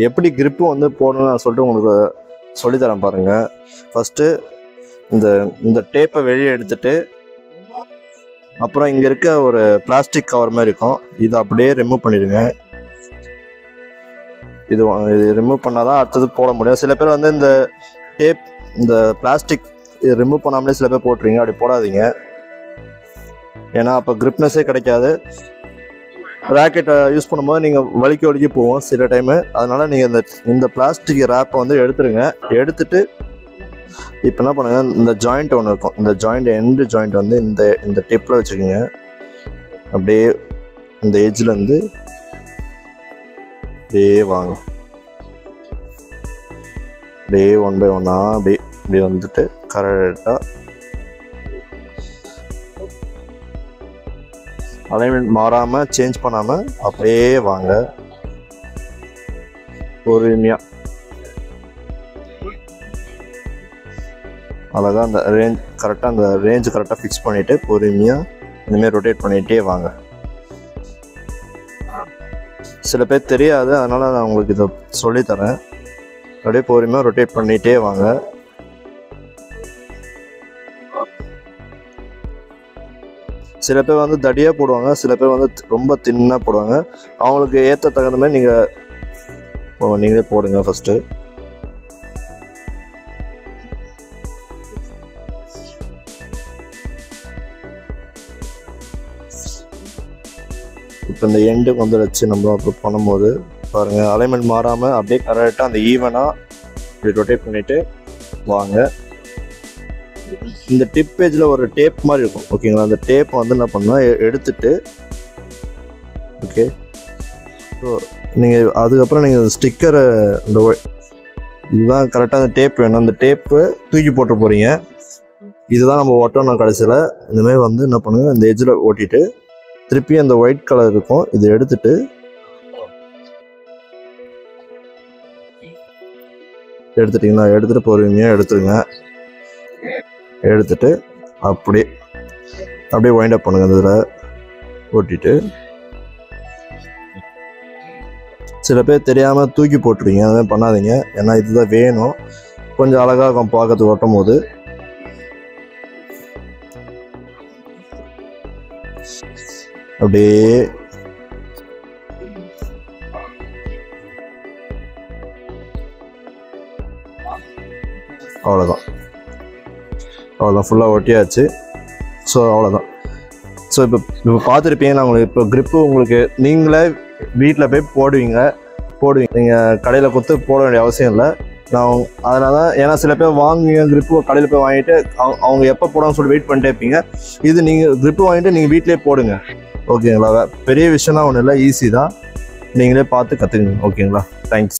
எப்படி grip வந்து போடணும்னு சொல்லிட்டு உங்களுக்கு சொல்லித்தரேன் பாருங்க. ஃபர்ஸ்ட் இந்த டேப்பை வெளியே எடுத்துட்டு அப்புறம் இங்க இருக்க ஒரு பிளாஸ்டிக் கவர் மாதிரி இருக்கும், இதை அப்படியே ரிமூவ் பண்ணிடுங்க. இது ரிமூவ் பண்ணாதான் அடுத்தது போட முடியும். சில பேர் வந்து இந்த பிளாஸ்டிக் ரிமூவ் பண்ணாமலே சில பேர் போட்டுருவீங்க. அப்படி போடாதீங்க, ஏன்னா அப்போ கிரிப்னஸே கிடைக்காது. ராக்கெட்டை யூஸ் பண்ணும்போது நீங்கள் வலிக்கி போவோம் சில டைமு. அதனால நீங்கள் இந்த பிளாஸ்டிக் ரேப்பை வந்து எடுத்துருங்க. எடுத்துட்டு இப்போ என்ன பண்ணுங்க, இந்த ஜாயிண்ட் ஒன்று இருக்கும், இந்த ஜாயிண்ட் எண்டு ஜாயிண்ட் வந்து இந்த டிப்பில் வச்சுக்கோங்க. அப்படியே இந்த எட்ஜில் இருந்து அப்படியே வாங்க, அப்படியே 1 by 1 அப்படியே வந்துட்டு கரெக்டாக அலைன்மெண்ட் மாறாமல் சேஞ்ச் பண்ணாமல் அப்படியே வாங்க. பொறுமையாக அழகாக அந்த ரேஞ்ச் கரெக்டாக ஃபிக்ஸ் பண்ணிவிட்டு பொறுமையாக இந்தமாரி ரொட்டேட் பண்ணிகிட்டே வாங்க. சில பேர் தெரியாது, அதனால் நான் உங்களுக்கு இதை சொல்லித்தரேன். அப்படியே பொறுமையாக ரொட்டேட் பண்ணிகிட்டே வாங்க. சில பேர் வந்து தடியாக போடுவாங்க, சில பேர் வந்து ரொம்ப தின்னாக போடுவாங்க. அவங்களுக்கு ஏற்ற தகுந்த மாதிரி நீங்களே போடுங்க. ஃபஸ்ட்டு இப்போ இந்த எண்டுக்கு வந்து வச்சு நம்ம அப்போ பண்ணும்போது பாருங்கள், அலைன்மெண்ட் மாறாமல் அப்படியே கரெக்டாக அந்த ஈவனாக இப்படி ரொட்டேட் பண்ணிவிட்டு வாங்க. இந்த டிப் பேஜில் ஒரு டேப் மாதிரி இருக்கும், ஓகேங்களா? அந்த டேப் வந்து என்ன பண்ணால் எடுத்துட்டு, ஓகே, ஸோ நீங்கள் அதுக்கப்புறம் நீங்கள் ஸ்டிக்கரை இதுதான் கரெக்டாக அந்த டேப் வேணும். அந்த டேப்பு தூக்கி போட்டு போகிறீங்க. இதுதான் நம்ம ஒட்டணும். கடைசியில் இந்தமாதிரி வந்து என்ன பண்ணுங்க, இந்த எட்ஜில் ஓட்டிட்டு திருப்பி அந்த ஒயிட் கலர் இருக்கும், இதை எடுத்துட்டு எடுத்துட்டிங்கன்னா எடுத்துகிட்டு பொறுமையாக எடுத்துருங்க. எடுத்துட்டு அப்படியே வைண்ட் அப் பண்ணுங்க. இதில் ஓட்டிட்டு சில பேர் தெரியாமல் தூக்கி போட்டுருவீங்க, அதெல்லாம் பண்ணாதீங்க. ஏன்னா இதுதான் வேணும், கொஞ்சம் அழகாக இருக்கும் பார்க்கறதுக்கு ஓட்டும் போது. அப்படியே அவ்வளோதான் ஃபுல்லாக ஒட்டியாச்சு. ஸோ அவ்வளோதான். ஸோ இப்போ பார்த்துருப்பீங்க. நான் உங்களுக்கு இப்போ க்ரிப்பு உங்களுக்கு நீங்களே வீட்டில் போய் போடுவீங்க. நீங்கள் கடையில் கொடுத்து போட வேண்டிய அவசியம் இல்லை. நான் அதனால தான், ஏன்னா சில பேர் வாங்குவீங்க க்ரிப்பு கடையில் போய் வாங்கிட்டு அவங்க எப்போ போடான்னு சொல்லி வெயிட் பண்ணிட்டே இருப்பீங்க. இது நீங்கள் க்ரிப்பு வாங்கிட்டு நீங்கள் வீட்டிலே போடுங்க, ஓகேங்களா? பெரிய விஷயம்லாம் ஒன்றும் இல்லை, ஈஸி தான். நீங்களே பார்த்து கற்றுக்குங்க, ஓகேங்களா? தேங்க்ஸ்.